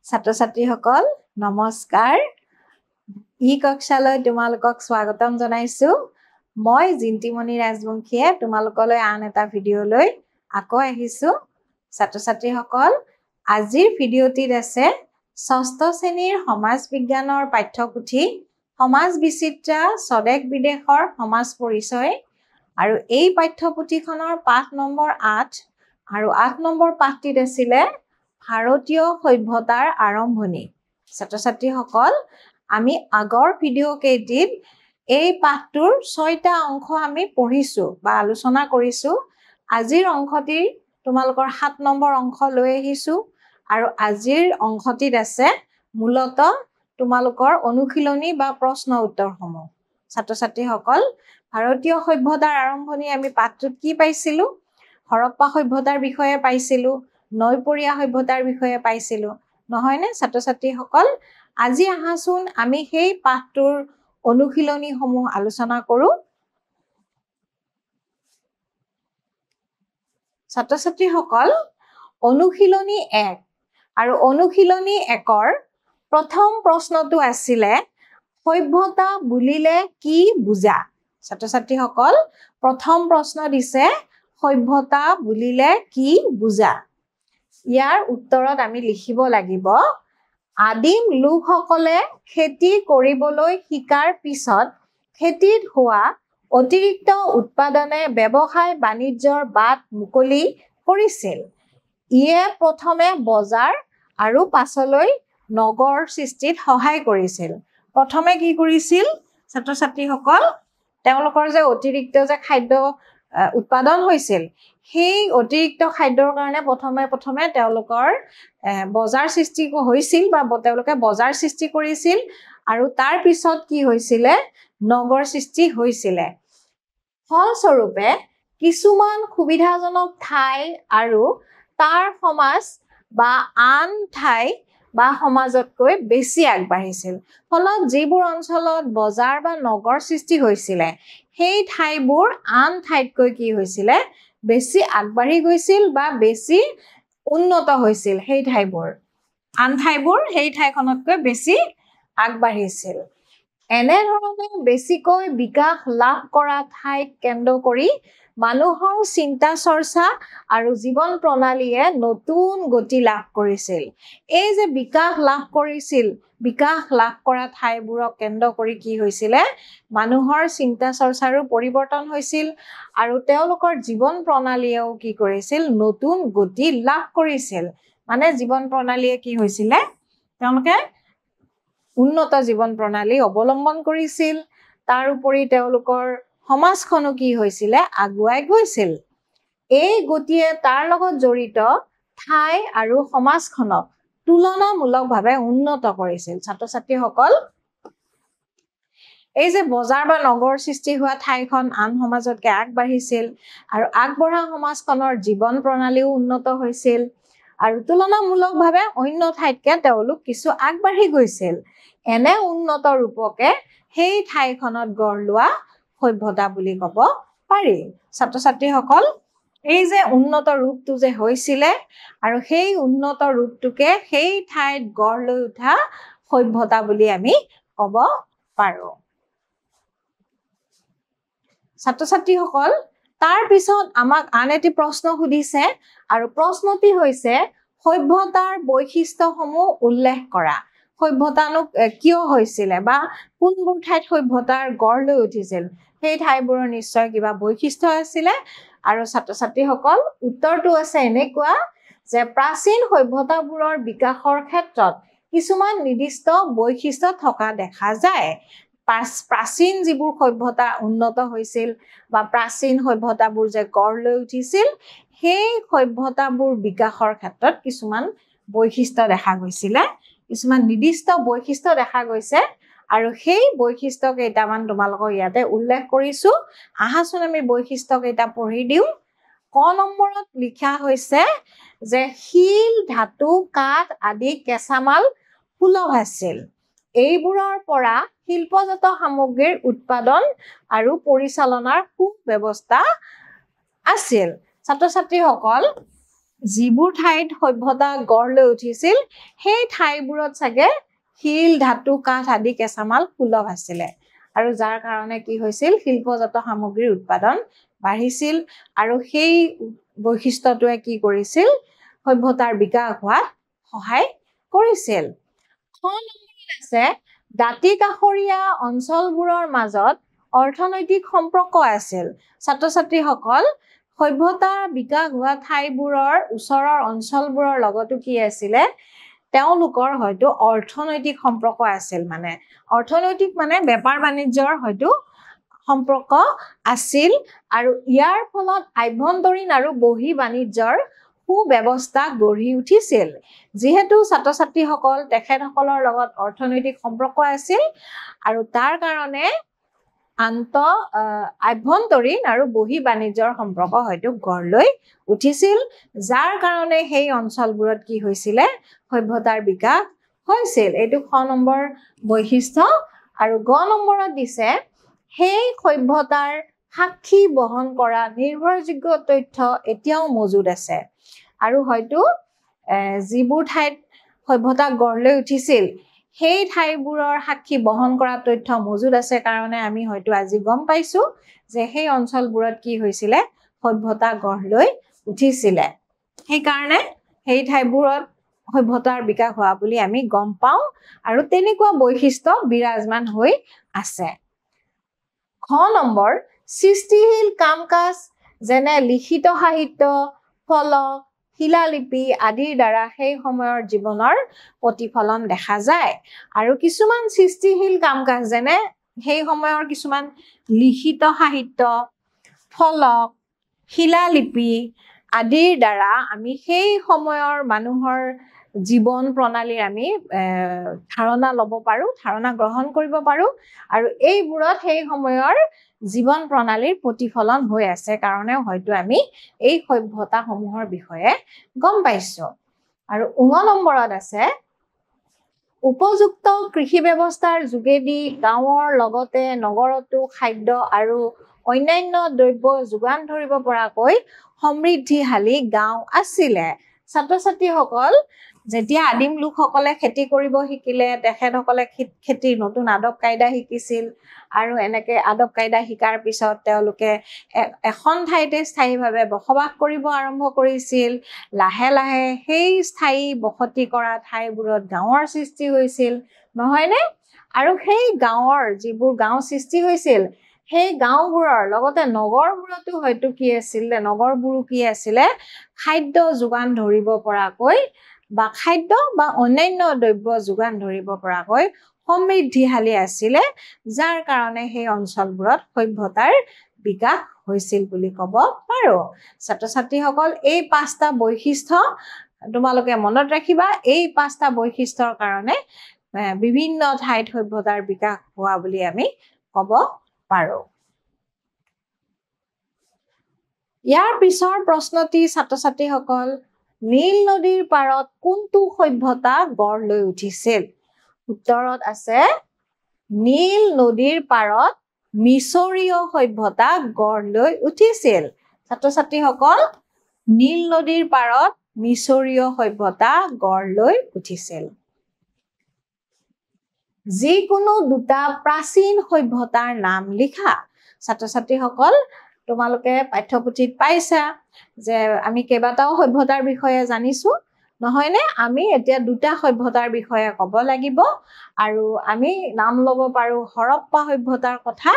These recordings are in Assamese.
ছাত্ৰ-ছাত্ৰীসকল নমস্কাৰ ই কক্ষালৈ তোমালোকক স্বাগতম জনাইছো মই জিন্তিমণি ৰাজবংশীয়ে তোমালোকলৈ আন এটা ভিডিঅ লৈ আকৌ আহিছো ছাত্ৰ-ছাত্ৰীসকল আজিৰ ভিডিঅটিত আছে ষষ্ঠ শ্ৰেণীৰ সমাজ বিজ্ঞানৰ পাঠ্যপুথি সমাজ বিচিত্ৰা স্বদেশ বিদেশৰ সমাজ পৰিচয় আৰু এই পাঠ্যপুথিখনৰ পাঠ নম্বৰ 8 আৰু 8 নম্বৰ পাঠটিত আছিলে ভাৰতীয় সভ্যতাৰ আৰম্ভণি ছাত্ৰ-ছাত্ৰীসকল আমি আগৰ ভিডিঅ কেইটিত এই পাঠটোৰ 6টা অংশ আমি পঢ়িছো বা আলোচনা কৰিছো আজিৰ অংশটি তোমালোকৰ 7 নম্বৰ অংশ লৈ আহিছো আৰু আজিৰ অংশটিত আছে মূলত তোমালোকৰ অনুশীলনী বা প্ৰশ্ন উত্তৰসমূহ ছাত্ৰ-ছাত্ৰীসকল ভাৰতীয় সভ্যতাৰ আৰম্ভণি আমি পাঠটোত কি পাইছিলো হৰপ্পা সভ্যতাৰ বিষয়ে পাইছিলো নৈপৰীয়া সভ্যতাৰ বিষয়ে পাইছিলো নহয়নে ছাত্ৰ-ছাত্ৰীসকল আজি আহাচোন আমি সেই পাঠটোৰ অনুশীলনীসমূহ আলোচনা কৰো ছাত্ৰ-ছাত্ৰীসকল অনুশীলনী 1 আৰু অনুশীলনী 1ৰ প্ৰথম প্ৰশ্নটো আছিলে সভ্যতা বুলিলে কি বুজা ছাত্ৰ-ছাত্ৰীসকল প্ৰথম প্ৰশ্ন দিছে সভ্যতা বুলিলে কি বুজা ইয়াৰ উত্তৰত আমি লিখিব লাগিব আদিম লোকসকলে খেতি কৰিবলৈ শিকাৰ পিছত খেতিত হোৱা অতিৰিক্ত উৎপাদনে ব্যৱসায় বাণিজ্যৰ বাট মুকলি কৰিছিল ইয়ে প্ৰথমে বজাৰ আৰু পাছলৈ নগৰ সৃষ্টিত সহায় কৰিছিল প্ৰথমে কি কৰিছিল ছাত্ৰ-ছাত্ৰীসকল তেওঁলোকৰ যে অতিৰিক্ত যে খাদ্য উৎপাদন হৈছিল সেই অতিৰিক্ত খাদ্যৰ কাৰণে প্ৰথমে তেওঁলোকৰ বজাৰ সৃষ্টি হৈছিল বা তেওঁলোকে বজাৰ সৃষ্টি কৰিছিল আৰু তাৰ পিছত কি হৈছিল নগৰ সৃষ্টি হৈছিল ফলস্বৰূপে কিছুমান সুবিধাজনক ঠাই আৰু তাৰ সমাজ বা আন ঠাই বা সমাজতকৈ বেছি আগবাঢ়িছিল ফলত যিবোৰ অঞ্চলত বজাৰ বা নগৰ সৃষ্টি হৈছিল সেই ঠাইবোৰ আন ঠাইতকৈ কি হৈছিল বেছি আগবাঢ়ি গৈছিল বা বেছি উন্নত হৈছিল সেই ঠাইবোৰ আন ঠাইবোৰ সেই ঠাইখনতকৈ বেছি আগবাঢ়িছিল এনে ধৰণে বেছিকৈ বিকাশ লাভ কৰা ঠাইক কেন্দ্ৰ কৰি মানুহৰ চিন্তা চৰ্চা আৰু জীৱন প্ৰণালীয়ে নতুন গতি লাভ কৰিছিল এই যে বিকাশ লাভ কৰিছিল বিকাশ লাভ কৰা ঠাইবোৰক কেন্দ্ৰ কৰি কি হৈছিল মানুহৰ চিন্তা চৰ্চাৰো পৰিৱৰ্তন হৈছিল আৰু তেওঁলোকৰ জীৱন প্ৰণালীয়েও কি কৰিছিল নতুন গতি লাভ কৰিছিল মানে জীৱন প্ৰণালীয়ে কি হৈছিল তেওঁলোকে উন্নত জীৱন প্ৰণালী অৱলম্বন কৰিছিল তাৰ উপৰি তেওঁলোকৰ সমাজখনো কি হৈছিল আগুৱাই গৈছিল এই গতিয়ে তাৰ লগত জড়িত ঠাই আৰু সমাজখনক তুলনামূলকভাৱে উন্নত কৰিছিল ছাত্ৰ-ছাত্ৰীসকল এই যে বজাৰ বা নগৰ সৃষ্টি হোৱা ঠাইখন আন সমাজতকৈ আগবাঢ়িছিল আৰু আগবঢ়া সমাজখনৰ জীৱন প্ৰণালীও উন্নত হৈছিল আৰু তুলনামূলকভাৱে অন্য ঠাইতকৈ তেওঁলোক কিছু আগবাঢ়ি গৈছিল এনে উন্নত ৰূপকে সেই ঠাইখনত গঢ় লোৱা সভ্যতা বুলি ক'ব পাৰি ছাত্ৰ-ছাত্ৰীসকল এই যে উন্নত ৰূপটো যে হৈছিল আৰু সেই উন্নত ৰূপটোকে সেই ঠাইত গঢ় লৈ উঠা সভ্যতা বুলি আমি ক'ব পাৰো ছাত্ৰ-ছাত্ৰীসকল তাৰ পিছত আমাক আন এটি প্ৰশ্ন সুধিছে আৰু প্ৰশ্নটি হৈছে সভ্যতাৰ বৈশিষ্ট্যসমূহ উল্লেখ কৰা সভ্যতানো কিয় হৈছিল বা কোনবোৰ ঠাইত সভ্যতাৰ গঢ় লৈ উঠিছিল সেই ঠাইবোৰৰ নিশ্চয় কিবা বৈশিষ্ট্য আছিল আৰু ছাত্ৰ-ছাত্ৰীসকল উত্তৰটো আছে এনেকুৱা যে প্ৰাচীন সভ্যতাবোৰৰ বিকাশৰ ক্ষেত্ৰত কিছুমান নিৰ্দিষ্ট বৈশিষ্ট্য থকা দেখা যায় প্ৰাচীন যিবোৰ সভ্যতা উন্নত হৈছিল বা প্ৰাচীন সভ্যতাবোৰ যে গঢ় লৈ উঠিছিল সেই সভ্যতাবোৰ বিকাশৰ ক্ষেত্ৰত কিছুমান বৈশিষ্ট্য দেখা গৈছিল কিছুমান নিৰ্দিষ্ট বৈশিষ্ট্য দেখা গৈছে আৰু সেই বৈশিষ্ট্য কেইটামান তোমালোকক ইয়াতে উল্লেখ কৰিছো আহাচোন আমি বৈশিষ্ট্য কেইটা পঢ়ি দিও ক নম্বৰত লিখা হৈছে যে শিল ধাতু কাঠ আদি কেঁচামাল সুলভ আছিল এইবোৰৰ পৰা শিল্পজাত সামগ্ৰীৰ উৎপাদন আৰু পৰিচালনাৰ সুব্যৱস্থা আছিল ছাত্ৰ-ছাত্ৰীসকল যিবোৰ ঠাইত সভ্যতা গঢ় লৈ উঠিছিল সেই ঠাইবোৰত চাগে শিল ধাতু কাঠ আদি কেঁচামাল সুলভ আছিলে আৰু যাৰ কাৰণে কি হৈছিল শিল্পজাত সামগ্ৰীৰ উৎপাদন বাঢ়িছিল আৰু সেই বৈশিষ্ট্যটোৱে কি কৰিছিল সভ্যতাৰ বিকাশ হোৱাত সহায় কৰিছিল আছে দাঁতি কাষৰীয়া অঞ্চলবোৰৰ মাজত অৰ্থনৈতিক সম্পৰ্ক আছিল ছাত্ৰ ছাত্ৰীসকল সভ্যতাৰ বিকাশ হোৱা ঠাইবোৰৰ ওচৰৰ অঞ্চলবোৰৰ লগতো কি আছিলে তেওঁলোকৰ হয়তো অৰ্থনৈতিক সম্পৰ্ক আছিল মানে অৰ্থনৈতিক মানে বেপাৰ বাণিজ্যৰ হয়তো সম্পৰ্ক আছিল আৰু ইয়াৰ ফলত আভ্যন্তৰীণ আৰু বহি বাণিজ্যৰ সুব্যৱস্থা গঢ়ি উঠিছিল যিহেতু ছাত্ৰ ছাত্ৰীসকল তেখেতসকলৰ লগত অৰ্থনৈতিক সম্পৰ্ক আছিল আৰু তাৰ কাৰণে আভ্যন্তৰীণ আৰু বহি বাণিজ্যৰ সম্পৰ্ক হয়তো গঢ় লৈ উঠিছিল যাৰ কাৰণে সেই অঞ্চলবোৰত কি হৈছিলে সভ্যতাৰ বিকাশ হৈছিল এইটো খ নম্বৰ বৈশিষ্ট্য আৰু গ নম্বৰত দিছে সেই সভ্যতাৰ সাক্ষী বহন কৰা নিৰ্ভৰযোগ্য তথ্য এতিয়াও মজুদ আছে আৰু হয়তো যিবোৰ ঠাইত সভ্যতা গঢ় লৈ উঠিছিল সেই ঠাইবোৰৰ সাক্ষী বহন কৰা তথ্য মজুদ আছে কাৰণে আমি হয়তো আজি গম পাইছো যে সেই অঞ্চলবোৰত কি হৈছিলে সভ্যতা গঢ় লৈ উঠিছিলে সেইকাৰণে সেই ঠাইবোৰত সভ্যতাৰ বিকাশ হোৱা বুলি আমি গম পাওঁ আৰু তেনেকুৱা বৈশিষ্ট্য বিৰাজমান হৈ আছে খ নম্বৰ সৃষ্টিশীল কাম কাজ যেনে লিখিত সাহিত্য ফলক শিলালিপি আদিৰ দ্বাৰা সেই সময়ৰ জীৱনৰ প্ৰতিফলন দেখা যায় আৰু কিছুমান সৃষ্টিশীল কাম কাজ যেনে সেই সময়ৰ কিছুমান লিখিত সাহিত্য ফলক শিলালিপি আদিৰ দ্বাৰা আমি সেই সময়ৰ মানুহৰ জীৱন প্ৰণালীৰ আমি ধাৰণা ল'ব পাৰোঁ ধাৰণা গ্ৰহণ কৰিব পাৰোঁ আৰু এইবোৰত সেই সময়ৰ জীৱন প্ৰণালীৰ প্ৰতিফলন হৈ আছে কাৰণেও হয়তো আমি এই সভ্যতাসমূহৰ বিষয়ে গম পাইছোঁ আৰু ঙ নম্বৰত আছে উপযুক্ত কৃষি ব্যৱস্থাৰ যোগেদি গাঁৱৰ লগতে নগৰতো খাদ্য আৰু অন্যান্য দ্ৰব্য যোগান ধৰিব পৰাকৈ সমৃদ্ধিশালী গাঁও আছিলে ছাত্ৰ ছাত্ৰীসকল যেতিয়া আদিম লোকসকলে খেতি কৰিব শিকিলে তেখেতসকলে খেতিৰ নতুন আদব কাইদা শিকিছিল আৰু এনেকে আদব কাইদা শিকাৰ পিছত তেওঁলোকে এখন ঠাইতে স্থায়ীভাৱে বসবাস কৰিব আৰম্ভ কৰিছিল লাহে লাহে সেই স্থায়ী বসতি কৰা ঠাইবোৰত গাঁৱৰ সৃষ্টি হৈছিল নহয়নে আৰু সেই গাঁৱৰ যিবোৰ গাঁও সৃষ্টি হৈছিল সেই গাঁওবোৰৰ লগতে নগৰবোৰতো হয়তো কি আছিলে নগৰবোৰো কি আছিলে খাদ্য যোগান ধৰিব পৰাকৈ বা খাদ্য বা অন্যান্য দ্ৰব্য যোগান ধৰিব পৰাকৈ সমৃদ্ধিশালী আছিলে যাৰ কাৰণে সেই অঞ্চলবোৰত সভ্যতাৰ বিকাশ হৈছিল বুলি ক'ব পাৰোঁ ছাত্ৰ ছাত্ৰীসকল এই পাঁচটা বৈশিষ্ট্য তোমালোকে মনত ৰাখিবা এই পাঁচটা বৈশিষ্ট্যৰ কাৰণে বিভিন্ন ঠাইত সভ্যতাৰ বিকাশ হোৱা বুলি আমি ক'ব পাৰোঁ ইয়াৰ পিছৰ প্ৰশ্নটি ছাত্ৰ ছাত্ৰীসকল নীল নদীৰ পাৰত কোনটো সভ্যতা গঢ় লৈ উঠিছিল উত্তৰত আছে নীল নদীৰ পাৰত মিছৰীয় সভ্যতা গঢ় লৈ উঠিছিল ছাত্ৰ ছাত্ৰীসকল নীল নদীৰ পাৰত মিছৰীয় সভ্যতা গঢ় লৈ উঠিছিল যিকোনো দুটা প্ৰাচীন সভ্যতাৰ নাম লিখা ছাত্ৰ ছাত্ৰীসকল তোমালোকে পাঠ্যপুথিত পাইছা যে আমি কেইবাটাও সভ্যতাৰ বিষয়ে জানিছো নহয়নে আমি এতিয়া দুটা সভ্যতাৰ বিষয়ে ক'ব লাগিব আৰু আমি নাম ল'ব পাৰোঁ হৰপ্পা সভ্যতাৰ কথা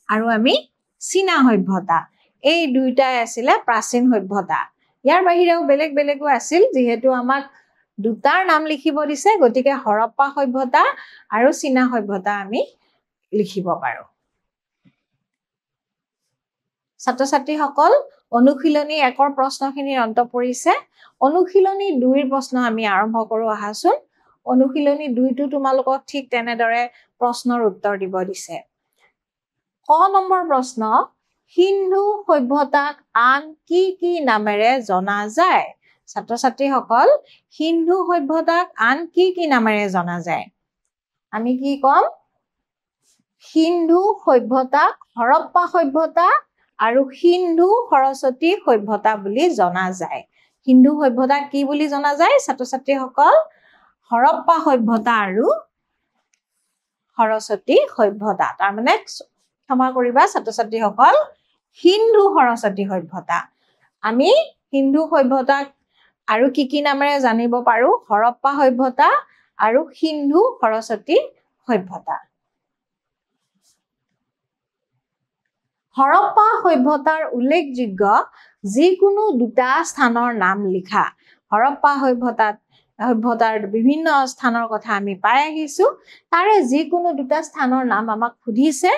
আৰু আমি চীনা সভ্যতা এই দুইটাই আছিলে প্ৰাচীন সভ্যতা ইয়াৰ বাহিৰেও বেলেগ বেলেগো আছিল যিহেতু আমাক দুটাৰ নাম লিখিব দিছে গতিকে হৰপ্পা সভ্যতা আৰু চীনা সভ্যতা আমি লিখিব পাৰোঁ ছাত্ৰ ছাত্ৰীসকল অনুশীলনী 1ৰ প্ৰশ্নখিনিৰ অন্ত পৰিছে অনুশীলনী 2ৰ প্ৰশ্ন আমি আৰম্ভ কৰোঁ আহাচোন অনুশীলনী 2টো তোমালোকক ঠিক তেনেদৰে প্ৰশ্নৰ উত্তৰ দিব দিছে ক নম্বৰ প্ৰশ্ন সিন্ধু সভ্যতাক আন কি কি নামেৰে জনা যায় ছাত্ৰ ছাত্ৰীসকল সিন্ধু সভ্যতাক আন কি কি নামেৰে জনা যায় আমি কি ক'ম সিন্ধু সভ্যতাক হৰপ্পা সভ্যতা আৰু সিন্ধু সৰস্বতী সভ্যতা বুলি জনা যায় সিন্ধু সভ্যতা কি বুলি জনা যায় ছাত্ৰ ছাত্ৰীসকল হৰপ্পা সভ্যতা আৰু সৰস্বতী সভ্যতা তাৰ মানে ক্ষমা কৰিবা ছাত্ৰ ছাত্ৰীসকল সিন্ধু সৰস্বতী সভ্যতা আমি সিন্ধু সভ্যতাক আৰু কি নামেৰে জানিব পাৰো হৰপ্পা সভ্যতা আৰু সিন্ধু সৰস্বতী সভ্যতা হৰপ্পা সভ্যতাৰ উল্লেখযোগ্য যিকোনো দুটা স্থানৰ নাম লিখা হৰপ্পা সভ্যতাৰ বিভিন্ন স্থানৰ কথা আমি পাই আহিছো তাৰে যিকোনো দুটা স্থানৰ নাম আমাক সুধিছে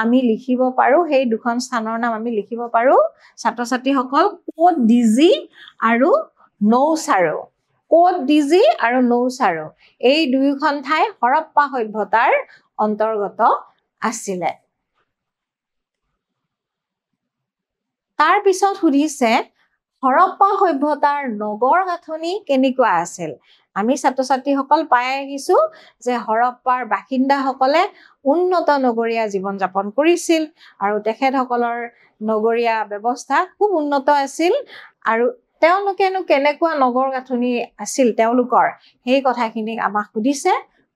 আমি লিখিব পাৰো সেই দুখন স্থানৰ নাম আমি লিখিব পাৰো ছাত্ৰ ছাত্ৰীসকল কোট ডিজি আৰু নৌচাৰো কোট ডিজি আৰু নৌচাৰো এই দুইখন ঠাই হৰপ্পা সভ্যতাৰ অন্তৰ্গত আছিলে তাৰ পিছত সুধিছে হৰপ্পা সভ্যতাৰ নগৰ গাঁথনি কেনেকুৱা আছিল আমি ছাত্ৰ ছাত্ৰীসকল পাই আহিছো যে হৰপ্পাৰ বাসিন্দাসকলে উন্নত নগৰীয়া জীৱন যাপন কৰিছিল আৰু তেখেতসকলৰ নগৰীয়া ব্যৱস্থা খুব উন্নত আছিল আৰু তেওঁলোকেনো কেনেকুৱা নগৰ গাঁথনি আছিল তেওঁলোকৰ সেই কথাখিনি আমাক সুধিছে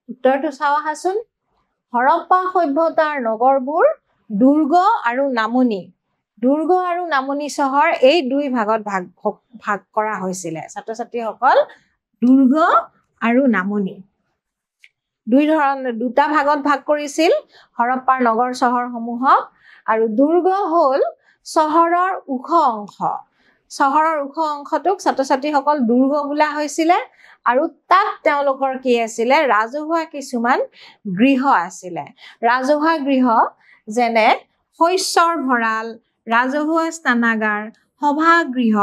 উত্তৰটো চাওঁ আহাচোন হৰপ্পা সভ্যতাৰ নগৰবোৰ দুৰ্গ আৰু নামনি চহৰ এই দুই ভাগত ভাগ কৰা হৈছিলে ছাত্ৰ ছাত্ৰীসকল দুৰ্গ আৰু নামনি দুটা ভাগত ভাগ কৰিছিল হৰপ্পাৰ নগৰ চহৰসমূহক আৰু দুৰ্গ হ'ল চহৰৰ ওখ অংশটোক ছাত্ৰ ছাত্ৰীসকল দুৰ্গ বোলা হৈছিলে আৰু তাত তেওঁলোকৰ কি আছিলে ৰাজহুৱা কিছুমান গৃহ আছিলে ৰাজহুৱা গৃহ যেনে শস্যৰ ভঁৰাল ৰাজহুৱা স্নানাগাৰ সভাগৃহ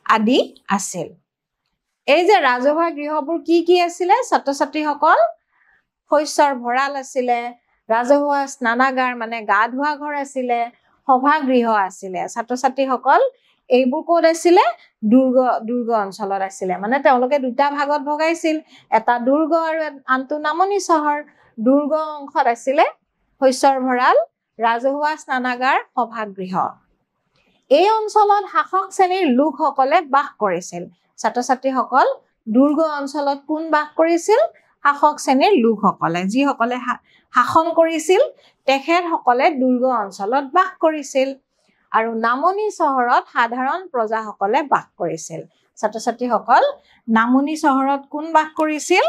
আদি আছিল এই যে ৰাজহুৱা গৃহবোৰ কি আছিলে ছাত্ৰ ছাত্ৰীসকল শস্যৰ ভঁৰাল আছিলে ৰাজহুৱা স্নানাগাৰ মানে গা ধোৱা ঘৰ আছিলে সভাগৃহ আছিলে ছাত্ৰ ছাত্ৰীসকল এইবোৰ ক'ত আছিলে দুৰ্গ অঞ্চলত আছিলে মানে তেওঁলোকে দুটা ভাগত ভগাইছিল এটা দুৰ্গ আৰু আনটো নামনি চহৰ দুৰ্গ অংশত আছিলে শস্যৰ ভঁৰাল ৰাজহুৱা স্নানাগাৰ সভাগৃহ এই অঞ্চলত শাসক শ্ৰেণীৰ লোকসকলে বাস কৰিছিল ছাত্ৰ ছাত্ৰীসকল দুৰ্গ অঞ্চলত কোন বাস কৰিছিল শাসক শ্ৰেণীৰ লোকসকলে যিসকলে শাসন কৰিছিল তেখেতসকলে দুৰ্গ অঞ্চলত বাস কৰিছিল আৰু নামনি চহৰত সাধাৰণ প্ৰজাসকলে বাস কৰিছিল ছাত্ৰ ছাত্ৰীসকল নামনি চহৰত কোন বাস কৰিছিল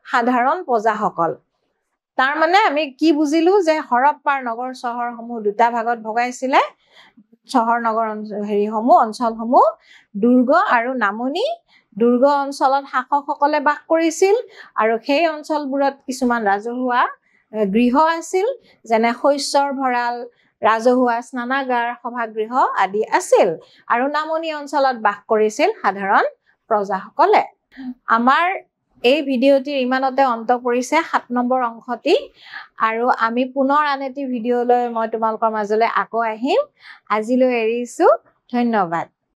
সাধাৰণ প্ৰজাসকল তাৰ মানে আমি কি বুজিলো যে হৰপ্পাৰ নগৰ চহৰসমূহ দুটা ভাগত ভগাইছিলে চহৰ নগৰ অঞ্চলসমূহ দুৰ্গ আৰু নামনি দুৰ্গ অঞ্চলত শাসকসকলে বাস কৰিছিল আৰু সেই অঞ্চলবোৰত কিছুমান ৰাজহুৱা গৃহ আছিল যেনে শস্যৰ ভঁৰাল ৰাজহুৱা স্নানাগাৰ সভাগৃহ আদি আছিল আৰু নামনি অঞ্চলত বাস কৰিছিল সাধাৰণ প্ৰজাসকলে আমাৰ এই ভিডিঅ'টিৰ ইমানতে অন্ত পৰিছে ৭ নম্বৰ অংশটি আৰু আমি পুনৰ আন এটি ভিডিঅ'লৈ মই তোমালোকৰ মাজলৈ আকৌ আহিম আজিলৈ এৰিছো ধন্যবাদ